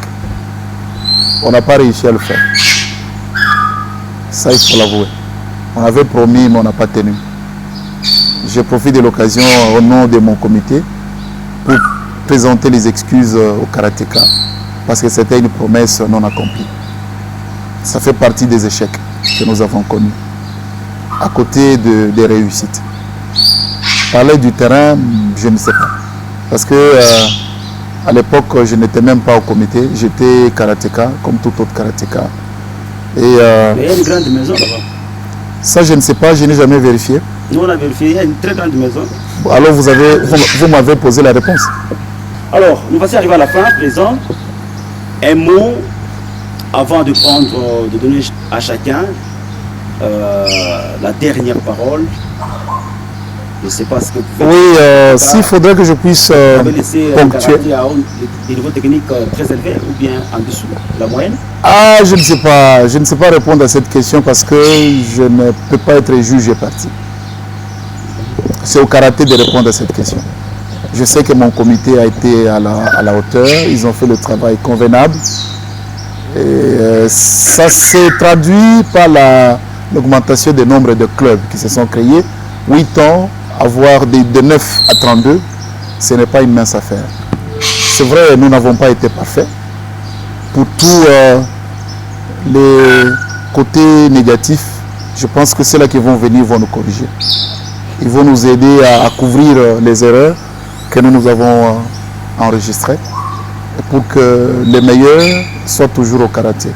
On n'a pas réussi à le faire. Ça, il faut l'avouer. On avait promis, mais on n'a pas tenu. Je profite de l'occasion au nom de mon comité pour présenter les excuses au karatéka parce que c'était une promesse non accomplie. Ça fait partie des échecs que nous avons connus, à côté des réussites. Parler du terrain, je ne sais pas. Parce que à l'époque, je n'étais même pas au comité. J'étais karatéka, comme tout autre karatéka. Mais il y a une grande maison là-bas. Ça, je ne sais pas, je n'ai jamais vérifié. Nous, on a vérifié, il y a une très grande maison. Alors, vous m'avez posé la réponse. Alors, nous voici arrivés à la fin, présent. Un mot avant de donner à chacun la dernière parole. Je ne sais pas ce que vous faites. Oui, s'il faudrait que je puisse ponctuer. Des niveaux techniques très élevés ou bien en dessous de la moyenne? Ah, je ne sais pas. Je ne sais pas répondre à cette question parce que je ne peux pas être jugé parti. C'est au karaté de répondre à cette question. Je sais que mon comité a été à la hauteur. Ils ont fait le travail convenable. Et ça s'est traduit par l'augmentation du nombre de clubs qui se sont créés. 8 ans, avoir de 9 à 32, ce n'est pas une mince affaire. C'est vrai, nous n'avons pas été parfaits. Pour tout Les côtés négatifs, je pense que ceux-là qui vont venir vont nous corriger. Ils vont nous aider à couvrir les erreurs que nous avons enregistrées et pour que les meilleurs soient toujours au karaté.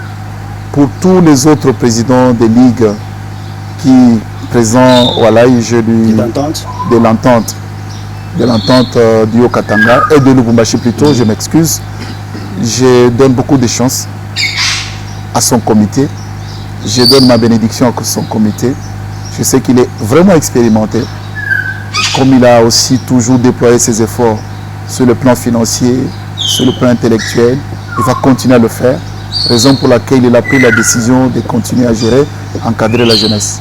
Pour tous les autres présidents des ligues qui présent voilà, je lui de l'entente du Haut-Katanga et de Lubumbashi plutôt, je m'excuse. Je donne beaucoup de chance à son comité. Je donne ma bénédiction à son comité. Je sais qu'il est vraiment expérimenté. Comme il a aussi toujours déployé ses efforts sur le plan financier, sur le plan intellectuel, il va continuer à le faire. Raison pour laquelle il a pris la décision de continuer à gérer, encadrer la jeunesse.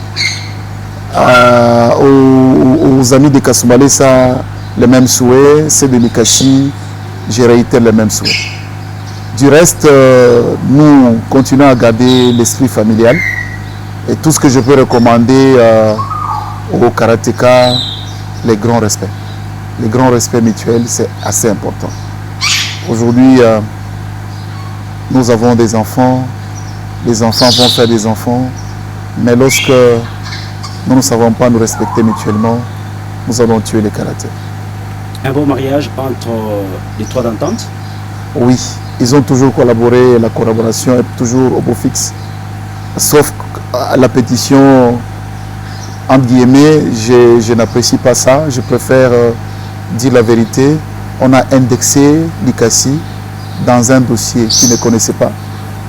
Aux amis de Kasumbalé, ça, les mêmes souhaits. C'est de Likashi, je réitère les mêmes souhaits. Du reste, nous continuons à garder l'esprit familial. Et tout ce que je peux recommander aux karatékas, les grands respects. Les grands respects mutuels, c'est assez important. Aujourd'hui, nous avons des enfants. Les enfants vont faire des enfants. Mais lorsque nous ne savons pas nous respecter mutuellement, nous allons tuer le karaté. Un beau mariage entre les trois d'entente? Oui, ils ont toujours collaboré, la collaboration est toujours au beau fixe. Sauf la pétition, entre guillemets, je n'apprécie pas ça. Je préfère dire la vérité. On a indexé Likasi dans un dossier qu'ils ne connaissait pas.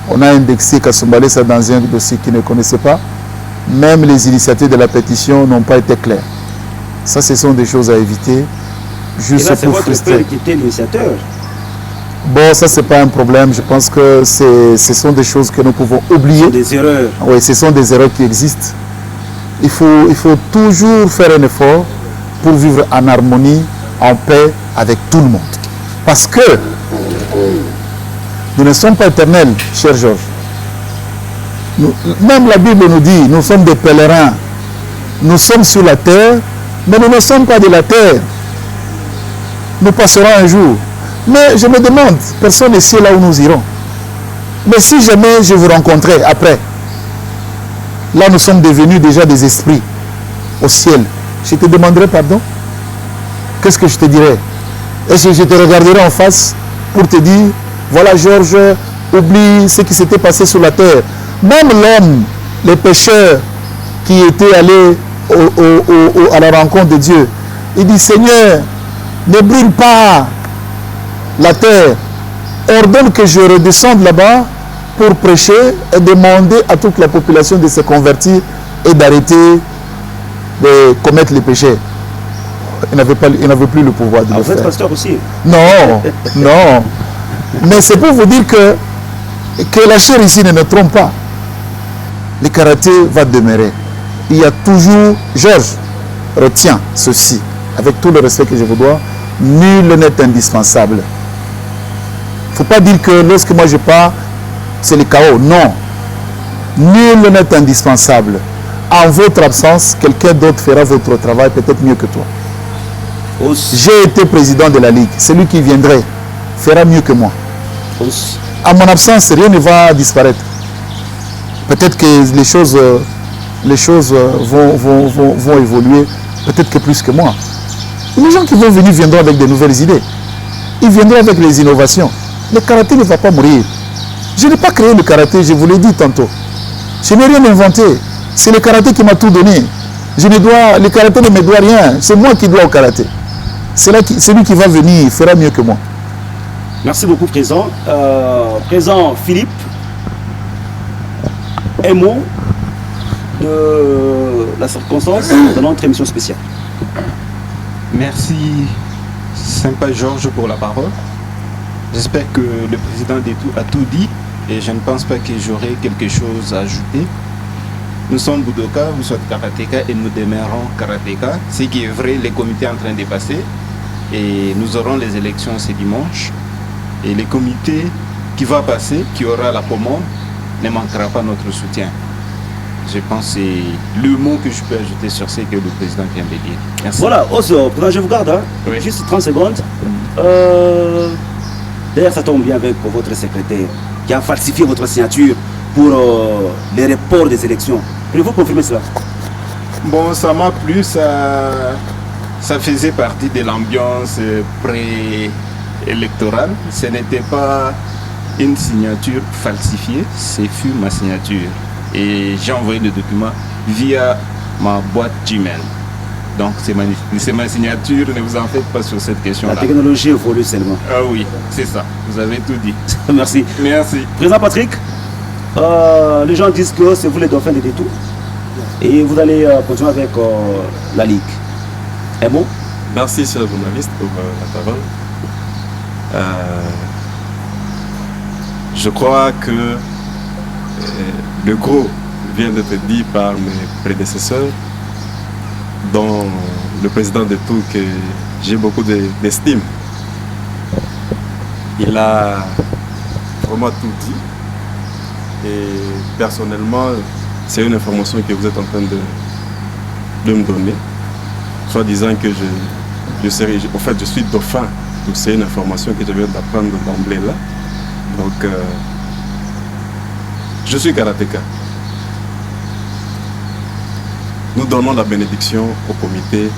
On a indexé Kasumbalé dans un dossier qu'ils ne connaissait pas. Même les initiatives de la pétition n'ont pas été claires. Ça, ce sont des choses à éviter. Juste là, pour frustrer. Qui était l'initiateur. Bon, ça, ce n'est pas un problème. Je pense que ce sont des choses que nous pouvons oublier. Des erreurs. Oui, ce sont des erreurs qui existent. Il faut toujours faire un effort pour vivre en harmonie, en paix avec tout le monde. Parce que nous ne sommes pas éternels, cher Georges. Même la Bible nous dit, nous sommes des pèlerins. Nous sommes sur la terre, mais nous ne sommes pas de la terre. Nous passerons un jour. Mais je me demande, personne ne sait là où nous irons. Mais si jamais je vous rencontrais après, là nous sommes devenus déjà des esprits au ciel, je te demanderai pardon. Qu'est-ce que je te dirais? Est-ce que je te regarderai en face pour te dire, voilà Georges, oublie ce qui s'était passé sur la terre. Même l'homme, les pécheurs qui étaient allés à la rencontre de Dieu, il dit, Seigneur, ne brûle pas la terre, ordonne que je redescende là-bas pour prêcher et demander à toute la population de se convertir et d'arrêter de commettre les péchés. Il n'avait plus le pouvoir de le faire. Vous êtes pasteur aussi? Non, non. Mais c'est pour vous dire que la chair ici ne nous trompe pas. Le karaté va demeurer. Il y a toujours, Georges, retiens ceci, avec tout le respect que je vous dois, nul n'est indispensable. Il ne faut pas dire que lorsque moi je pars, c'est le chaos. Non. Nul n'est indispensable. En votre absence, quelqu'un d'autre fera votre travail peut-être mieux que toi. J'ai été président de la Ligue. Celui qui viendrait fera mieux que moi. À mon absence, rien ne va disparaître. Peut-être que les choses vont évoluer, peut-être que plus que moi. Les gens qui vont venir viendront avec de nouvelles idées. Ils viendront avec les innovations. Le karaté ne va pas mourir. Je n'ai pas créé le karaté, je vous l'ai dit tantôt. Je n'ai rien inventé. C'est le karaté qui m'a tout donné. Le karaté ne me doit rien. C'est moi qui dois au karaté. Celui qui va venir fera mieux que moi. Merci beaucoup, Président. Président Philippe, un mot de la circonstance de notre émission spéciale. Merci, Sympa Georges, pour la parole. J'espère que le président a tout dit et je ne pense pas que j'aurai quelque chose à ajouter. Nous sommes Budoka, vous êtes karatéka et nous demeurons karatéka. Ce qui est vrai, les comités sont en train de passer et nous aurons les élections ce dimanche. Et les comités qui va passer, qui aura la commande, ne manquera pas notre soutien. Je pense que c'est le mot que je peux ajouter sur ce que le président vient de dire. Merci. Voilà, Ozo, je vous garde, hein. Oui. Juste 30 secondes. D'ailleurs, ça tombe bien avec votre secrétaire qui a falsifié votre signature pour les reports des élections. Pouvez-vous confirmer cela? Bon, ça m'a plu, ça faisait partie de l'ambiance pré-électorale. Ce n'était pas une signature falsifiée, c'est fut ma signature. Et j'ai envoyé le document via ma boîte Gmail. Donc c'est ma signature, ne vous en faites pas sur cette question-là. La technologie évolue seulement. Ah oui, c'est ça, vous avez tout dit. Merci. Merci. Président Patrick, les gens disent que c'est vous les dauphins des détours et vous allez continuer avec la Ligue. Un mot? Merci, cher journaliste, pour la parole. Je crois que le gros vient d'être dit par mes prédécesseurs, dont le président de tout que j'ai beaucoup d'estime. Il a vraiment tout dit. Et personnellement, c'est une information que vous êtes en train de me donner, soit disant que je suis dauphin. Donc c'est une information que je viens d'apprendre d'emblée là. Donc je suis karatéka. Nous donnons la bénédiction au comité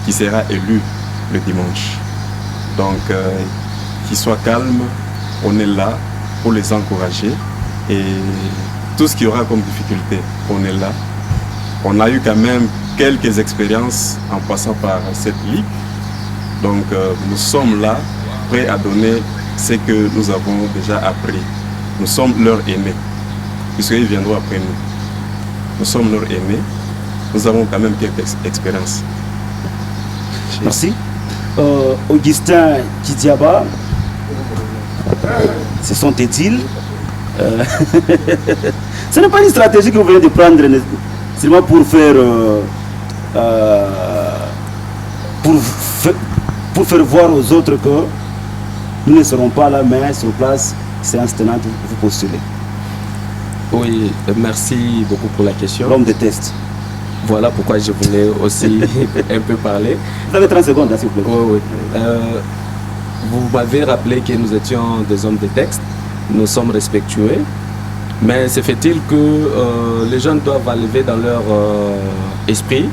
qui sera élu le dimanche. Donc qu'il soit calme, on est là pour les encourager. Et tout ce qu'il y aura comme difficulté, on est là. On a eu quand même quelques expériences en passant par cette ligue. Donc nous sommes là, prêts à donner ce que nous avons déjà appris. Nous sommes leurs aînés, puisqu'ils viendront après nous. Nous sommes leurs aînés. Nous avons quand même quelques expériences. Merci. Augustin Kidiaba, ce sont tes deals. Ce n'est pas une stratégie que vous venez de prendre seulement pour faire pour faire voir aux autres que nous ne serons pas là, mais sur place, séance tenante, vous postulez. Oui, merci beaucoup pour la question. L'homme de test. Voilà pourquoi je voulais aussi un peu parler. Vous avez 30 secondes, s'il vous plaît. Oui, oui. Vous m'avez rappelé que nous étions des hommes de texte. Nous sommes respectueux. Mais c'est fait-il que les gens doivent enlever dans leur esprit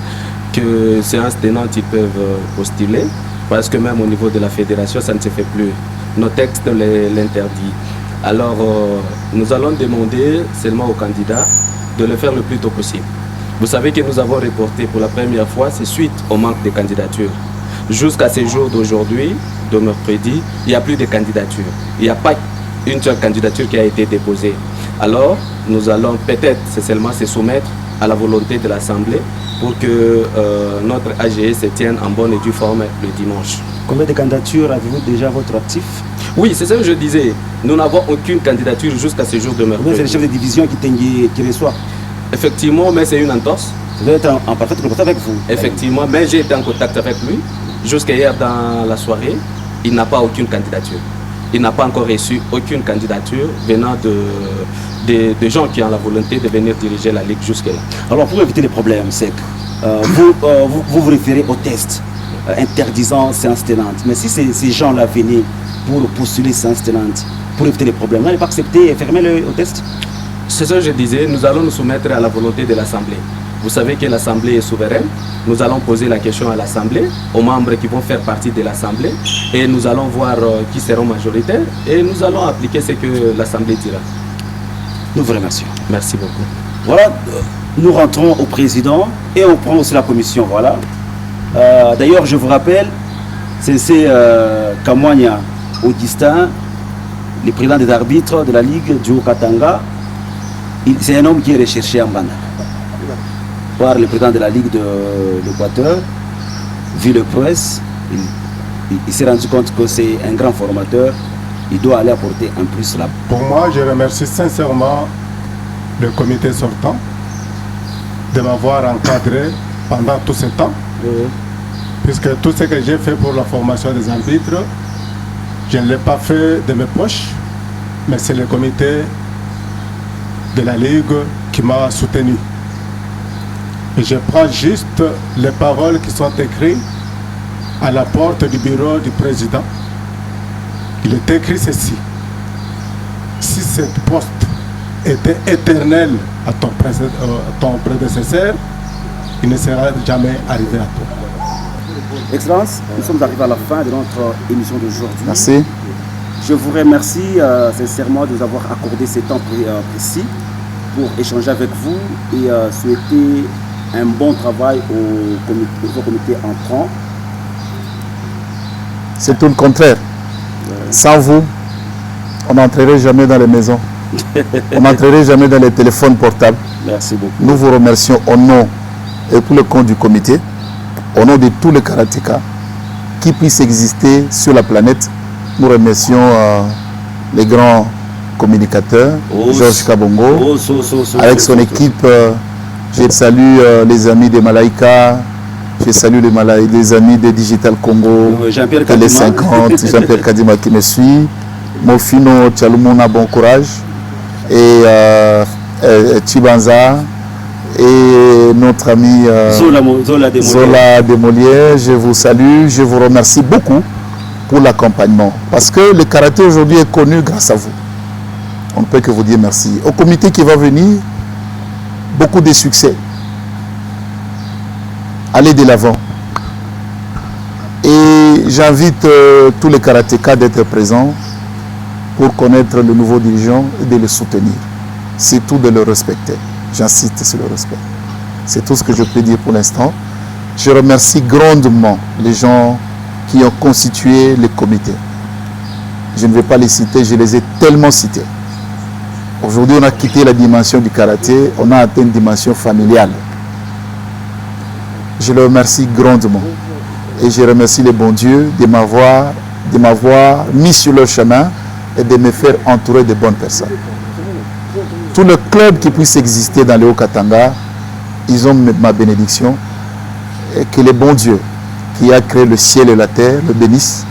que séance tenante, ils peuvent postuler. Parce que même au niveau de la fédération, ça ne se fait plus. Nos textes l'interdisent. Alors, nous allons demander seulement aux candidats de le faire le plus tôt possible. Vous savez que nous avons reporté pour la première fois, c'est suite au manque de candidatures. Jusqu'à ce jour d'aujourd'hui, de mercredi, il n'y a plus de candidatures. Il n'y a pas une seule candidature qui a été déposée. Alors, nous allons peut-être seulement se soumettre à la volonté de l'Assemblée pour que notre AGE se tienne en bonne et due forme le dimanche. Combien de candidatures avez-vous déjà à votre actif? Oui, c'est ça que je disais. Nous n'avons aucune candidature jusqu'à ce jour de mercredi. C'est le chef de division qui reçoit. Effectivement, mais c'est une entorse. Vous devez être en parfaite contact avec vous. Effectivement, mais j'ai été en contact avec lui. Jusqu'à hier dans la soirée, il n'a pas aucune candidature. Il n'a pas encore reçu aucune candidature venant de gens qui ont la volonté de venir diriger la Ligue jusque-là. Alors pour éviter les problèmes, c'est vous référez au test interdisant séance tenante. Mais si ces gens-là venaient pour postuler séance tenante, pour éviter les problèmes, vous n'allez pas accepter et fermer au test? C'est ça que je disais, nous allons nous soumettre à la volonté de l'Assemblée. Vous savez que l'Assemblée est souveraine. Nous allons poser la question à l'Assemblée, aux membres qui vont faire partie de l'Assemblée, et nous allons voir qui seront majoritaires, et nous allons appliquer ce que l'Assemblée dira. Nous vous remercions. Merci beaucoup. Voilà, nous rentrons au président et on prend aussi la commission. Voilà. D'ailleurs, je vous rappelle, c'est Kamwanya Augustin, le président des arbitres de la Ligue du Haut-Katanga. C'est un homme qui est recherché en Banda par le président de la Ligue de l'Équateur, vu le presse. Il s'est rendu compte que c'est un grand formateur. Il doit aller apporter un plus là. Pour moi, je remercie sincèrement le comité sortant de m'avoir encadré pendant tout ce temps. Puisque tout ce que j'ai fait pour la formation des arbitres, je ne l'ai pas fait de mes poches, mais c'est le comité de la Ligue qui m'a soutenu. Et je prends juste les paroles qui sont écrites à la porte du bureau du président. Il est écrit ceci: si cette poste était éternel à ton prédécesseur, il ne sera jamais arrivé à toi. Excellence, nous sommes arrivés à la fin de notre émission d'aujourd'hui. Merci. Je vous remercie sincèrement de nous avoir accordé ce temps précis pour échanger avec vous et souhaiter un bon travail au comité entrant. C'est tout le contraire. Sans vous, on n'entrerait jamais dans les maisons. On n'entrerait jamais dans les téléphones portables. Merci beaucoup. Nous vous remercions au nom et pour le compte du comité, au nom de tous les karatékas qui puissent exister sur la planète. Nous remercions les grands communicateurs, Georges Kabongo, avec son équipe. Je salue les amis de Malaika, je salue les amis de Digital Congo, les 50, Jean-Pierre Kadima qui me suit, Mofino Tchalumuna, bon courage, et Chibanza, et notre ami Zola Demolier. Je vous salue, je vous remercie beaucoup pour l'accompagnement. Parce que le karaté aujourd'hui est connu grâce à vous. On ne peut que vous dire merci. Au comité qui va venir, beaucoup de succès. Allez de l'avant. Et j'invite tous les karatékas d'être présents pour connaître le nouveau dirigeant et de le soutenir. C'est tout de le respecter. J'insiste sur le respect. C'est tout ce que je peux dire pour l'instant. Je remercie grandement les gens qui ont constitué le comité. Je ne vais pas les citer, je les ai tellement cités. Aujourd'hui, on a quitté la dimension du karaté, on a atteint une dimension familiale. Je les remercie grandement. Et je remercie les bons dieux de m'avoir mis sur leur chemin et de me faire entourer de bonnes personnes. Tous les clubs qui puissent exister dans le Haut-Katanga, ils ont ma bénédiction. Et que les bons dieux qui a créé le ciel et la terre le bénissent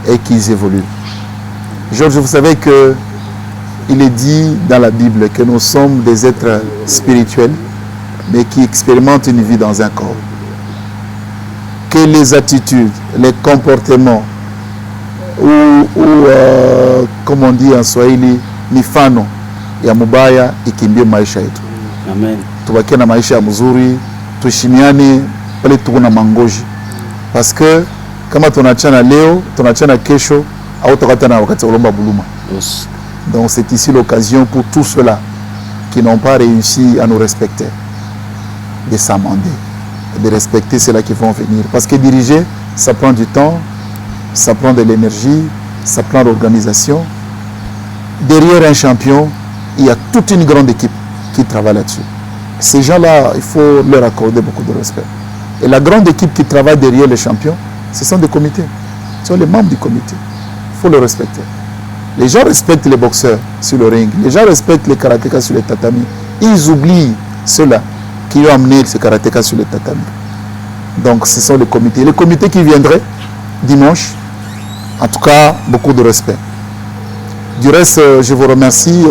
et qu'ils évoluent. Georges, vous savez que il est dit dans la Bible que nous sommes des êtres spirituels, mais qui expérimentent une vie dans un corps. Que les attitudes, les comportements, comme on dit en Swahili, mifano ya mubaya ikimbie maisha yetu. Amen. Tubakie na maisha mzuri, tuheshimiane pale tuko na mangoji. Parce que kama tunachana leo, tunachana kesho, au tukatana wakati ulomba buluma. Yes. Donc c'est ici l'occasion pour tous ceux-là qui n'ont pas réussi à nous respecter, de s'amender, de respecter ceux-là qui vont venir. Parce que diriger, ça prend du temps, ça prend de l'énergie, ça prend l'organisation. Derrière un champion, il y a toute une grande équipe qui travaille là-dessus. Ces gens-là, il faut leur accorder beaucoup de respect. Et la grande équipe qui travaille derrière les champions, ce sont des comités. Ce sont les membres du comité. Il faut le respecter. Les gens respectent les boxeurs sur le ring. Les gens respectent les karatékas sur les tatamis. Ils oublient ceux-là qui ont amené ces karatékas sur les tatamis. Donc ce sont les comités. Les comités qui viendraient dimanche, en tout cas, beaucoup de respect. Du reste, je vous remercie.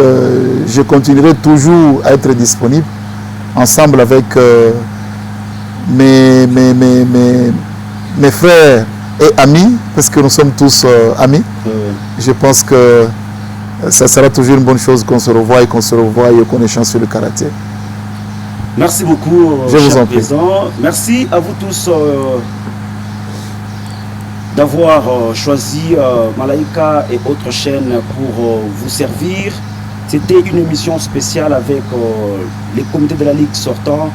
Je continuerai toujours à être disponible ensemble avec mes frères et amis, parce que nous sommes tous amis. Je pense que ça sera toujours une bonne chose qu'on se revoie et qu'on échange sur le karaté. Merci beaucoup, je vous en prie. Président. Merci à vous tous d'avoir choisi Malaika et autres chaînes pour vous servir. C'était une émission spéciale avec les comités de la Ligue sortant,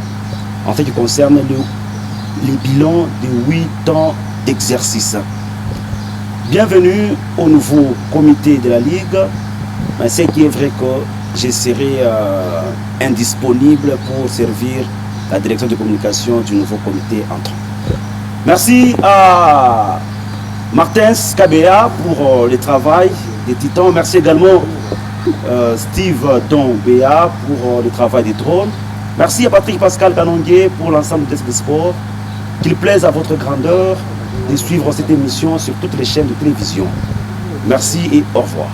en fait qui concerne les bilans de 8 ans d'exercice. Bienvenue au nouveau comité de la Ligue. Mais ce qui est vrai que je serai indisponible pour servir la direction de communication du nouveau comité entrant. Merci à Martins Kabea pour le travail des titans. Merci également Steve Don Béa pour le travail des drones. Merci à Patrick Pascal Kanongué pour l'ensemble des sports. Qu'il plaise à votre grandeur de suivre cette émission sur toutes les chaînes de télévision. Merci et au revoir.